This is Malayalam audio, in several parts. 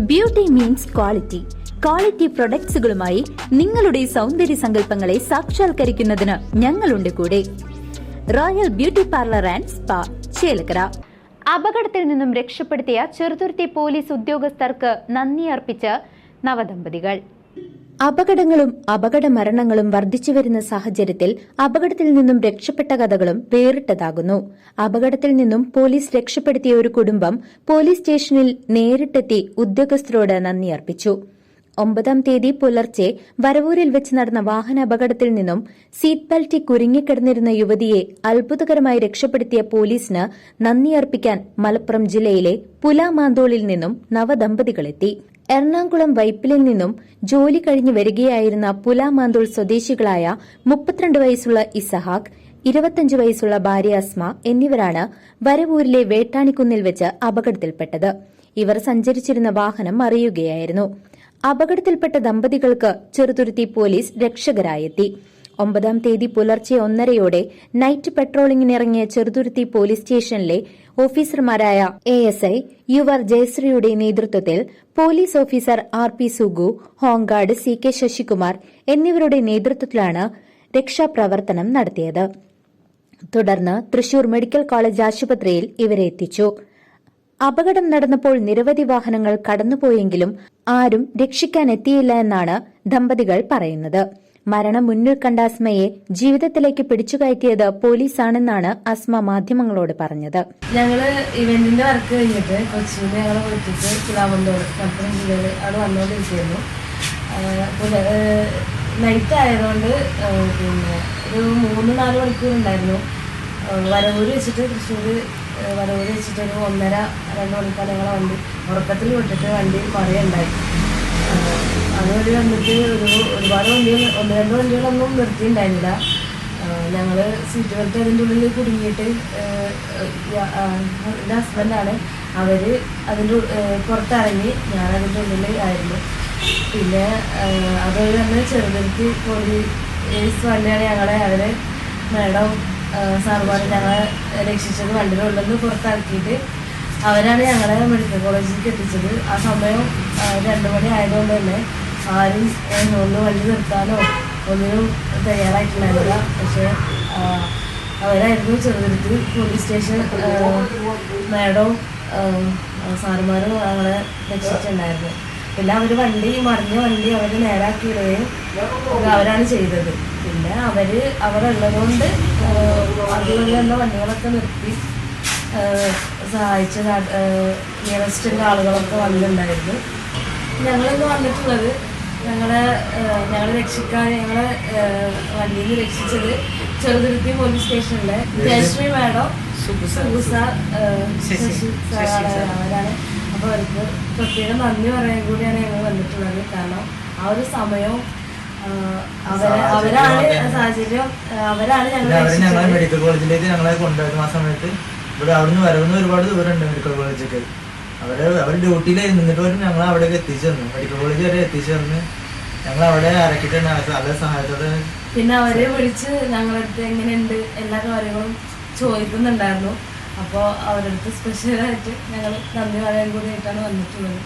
Beauty means quality. ക്വാളിറ്റി പ്രൊഡക്ട്സുകളുമായി നിങ്ങളുടെ സൗന്ദര്യ സങ്കല്പങ്ങളെ സാക്ഷാത്കരിക്കുന്നതിന് ഞങ്ങളുണ്ട് കൂടെ. Royal beauty parlour and spa, Chelakkara. അപകടത്തിൽ നിന്നും രക്ഷപ്പെടുത്തിയ ചെറുതുരുത്തി പോലീസ് ഉദ്യോഗസ്ഥർക്ക് നന്ദി അർപ്പിച്ച് നവദമ്പതികൾ. അപകടങ്ങളും അപകട മരണങ്ങളും വർദ്ധിച്ചുവരുന്ന സാഹചര്യത്തിൽ അപകടത്തിൽ നിന്നും രക്ഷപ്പെട്ട കഥകളും വേറിട്ടതാകുന്നു. അപകടത്തിൽ നിന്നും പോലീസ് രക്ഷപ്പെടുത്തിയ ഒരു കുടുംബം പോലീസ് സ്റ്റേഷനിൽ നേരിട്ടെത്തി ഉദ്യോഗസ്ഥരോട് നന്ദി അർപ്പിച്ചു. 9-ാം തീയതി പുലർച്ചെ വരവൂരിൽ വെച്ച് നടന്ന വാഹനാപകടത്തിൽ നിന്നും സീറ്റ് ബെൽറ്റിൽ കുരുങ്ങിക്കിടന്നിരുന്ന യുവതിയെ അത്ഭുതകരമായി രക്ഷപ്പെടുത്തിയ പോലീസിന് നന്ദി അർപ്പിക്കാൻ മലപ്പുറം ജില്ലയിലെ പുലാമാന്തോളിൽ നിന്നും നവദമ്പതികളെത്തി. എറണാകുളം വൈപ്പിലിൽ നിന്നും ജോലി കഴിഞ്ഞു വരികയായിരുന്ന പുലാമാന്തോൾ സ്വദേശികളായ 32 വയസ്സുള്ള ഇസഹാഖ്, 25 വയസ്സുള്ള ഭാര്യ അസ്മ എന്നിവരാണ് വരവൂരിലെ വേട്ടാണിക്കുന്നിൽ വെച്ച് അപകടത്തിൽപ്പെട്ടത്. ഇവർ സഞ്ചരിച്ചിരുന്ന വാഹനം മറിയുകയായിരുന്നു. അപകടത്തിൽപ്പെട്ട ദമ്പതികൾക്ക് ചെറുതുരുത്തി പോലീസ് രക്ഷകരായെത്തി. 9-ാം തീയതി പുലർച്ചെ 1:30-യോടെ നൈറ്റ് പെട്രോളിംഗിനിറങ്ങിയ ചെറുതുരുത്തി പോലീസ് സ്റ്റേഷനിലെ ഓഫീസർമാരായ ASI യുവർ ജയശ്രീയുടെ നേതൃത്വത്തിൽ police officer RP Sugu, home guard CK Sasikumar എന്നിവരുടെ നേതൃത്വത്തിലാണ് രക്ഷാപ്രവർത്തനം നടത്തിയത്. തുടർന്ന് തൃശൂർ മെഡിക്കൽ കോളേജ് ആശുപത്രിയിൽ ഇവരെ എത്തിച്ചു. അപകടം നടന്നപ്പോൾ നിരവധി വാഹനങ്ങൾ കടന്നുപോയെങ്കിലും ആരും രക്ഷിക്കാനെത്തിയില്ല എന്നാണ് ദമ്പതികൾ പറയുന്നത്. മരണം മുന്നിൽ കണ്ട അസ്മയെ ജീവിതത്തിലേക്ക് പിടിച്ചുകയറ്റിയത് പോലീസാണെന്നാണ് അസ്മ മാധ്യമങ്ങളോട് പറഞ്ഞത്. ഞങ്ങള് ഇവന്റിന്റെ വർക്ക് കഴിഞ്ഞിട്ട് കൊച്ചിയിൽ ഞങ്ങളെ വിളിച്ചിട്ട് പുലാമന്തോട് മലപ്പുറം ജില്ലയിൽ അവിടെ വന്നുകൊണ്ടിരിക്കുന്നു. നൈറ്റ് ആയതുകൊണ്ട് പിന്നെ ഒരു 3-4 മണിക്കൂർ ഉണ്ടായിരുന്നു. വരവൂര് വെച്ചിട്ട് തൃശ്ശൂർ വരവൂര് വെച്ചിട്ട് ഒരു 1:30-2 മണിക്കാണ് ഞങ്ങളെ വണ്ടി ഉറക്കത്തിൽ വിട്ടിട്ട് വണ്ടി മറിയുണ്ടായി. അതുവഴി വന്നിട്ട് ഒരുപാട് വണ്ടികൾ 1-2 വണ്ടികളൊന്നും നിർത്തിയിട്ടുണ്ടായിരുന്നില്ല. ഞങ്ങൾ സീറ്റ് ബെൽറ്റ് അതിൻ്റെ ഉള്ളിൽ കുടുങ്ങിയിട്ട് എൻ്റെ ഹസ്ബൻഡാണ് അതിൻ്റെ പുറത്തിറങ്ങി, ഞാൻ അതിൻ്റെ ഉള്ളിൽ ആയിരുന്നു. പിന്നെ അതുവഴി വന്ന് ചെറുതുരുത്തി പോലീസ് വണ്ടിയാണ് അവരെ മാഡം സാറുമാർ ഞങ്ങളെ രക്ഷിച്ചത്. വണ്ടിയുടെ ഉള്ളിൽ നിന്ന് പുറത്തിറക്കിയിട്ട് അവരാണ് ഞങ്ങളെ മെഡിക്കൽ കോളേജിലേക്ക് എത്തിച്ചത്. ആ സമയം 2 മണി ആയതുകൊണ്ട് തന്നെ ആരും ഒന്ന് വണ്ടി നിർത്താനോ ഒന്നിനും തയ്യാറായിട്ടുണ്ടായിരുന്നില്ല. പക്ഷേ അവരായിരുന്നു ചെറുതുരുത്തി പോലീസ് സ്റ്റേഷൻ മാഡവും സാറുമാരും ഞങ്ങളെ രക്ഷിച്ചിട്ടുണ്ടായിരുന്നു. പിന്നെ അവർ മറിഞ്ഞ വണ്ടി അവർ നേരാക്കിയിടുകയും അവരാണ് ചെയ്തത്. പിന്നെ അവരുള്ളതുകൊണ്ട് അതുപോലെയുള്ള വണ്ടികളൊക്കെ നിർത്തി സഹായിച്ച നിയറസ്റ്റുള്ള ആളുകളൊക്കെ വന്നിട്ടുണ്ടായിരുന്നു. ഞങ്ങളിന്ന് വന്നിട്ടുള്ളത് ഞങ്ങളെ രക്ഷിക്കാൻ ഞങ്ങളെ വണ്ടിയിൽ നിന്ന് രക്ഷിച്ചത് ചെറുതുരുത്തി പോലീസ് സ്റ്റേഷനിലെ ജയശ്രീ മാഡം, സുഗു സാർ, ശശി അവരാണ്. അപ്പോൾ അവർക്ക് പ്രത്യേകം നന്ദി പറയാൻ കൂടിയാണ് ഞങ്ങൾ വന്നിട്ടുള്ളത്. കാരണം ആ ഒരു സമയവും അവരാണ് സാഹചര്യം, അവരാണ് ഞങ്ങളെ മെഡിക്കൽ കോളേജിലേക്ക് ഞങ്ങളെ കൊണ്ടുവരുന്ന ആ സമയത്ത് ഇവിടെ അവിടുന്ന് വരവുന്ന ഒരുപാട് ദൂരമുണ്ട് മെഡിക്കൽ കോളേജൊക്കെ. അവർ ഡ്യൂട്ടിയിൽ നിന്നിട്ട് പോലും ഞങ്ങൾ അവിടേക്ക് എത്തിച്ചു തന്നു. മെഡിക്കൽ കോളേജ് വരെ എത്തിച്ചു തന്ന് ഞങ്ങൾ അവിടെ ഇറക്കിയിട്ട് നല്ല സഹായത്തോടെ. പിന്നെ അവരെ വിളിച്ച് ഞങ്ങളടുത്ത് എങ്ങനെയുണ്ട് എല്ലാ കാര്യങ്ങളും ചോദിക്കുന്നുണ്ടായിരുന്നു. അപ്പോൾ അവരടുത്ത് സ്പെഷ്യലായിട്ട് ഞങ്ങൾ നന്ദി പറയാൻ കൂടിയായിട്ടാണ് വന്നിട്ടുള്ളത്.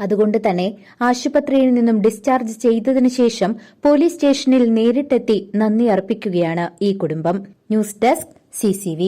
അതുകൊണ്ട് തന്നെ ആശുപത്രിയിൽ നിന്നും ഡിസ്ചാർജ് ചെയ്തതിനു ശേഷം പോലീസ് സ്റ്റേഷനിൽ നേരിട്ടെത്തി നന്ദി അർപ്പിക്കുകയാണ് ഈ കുടുംബം. News desk CCV.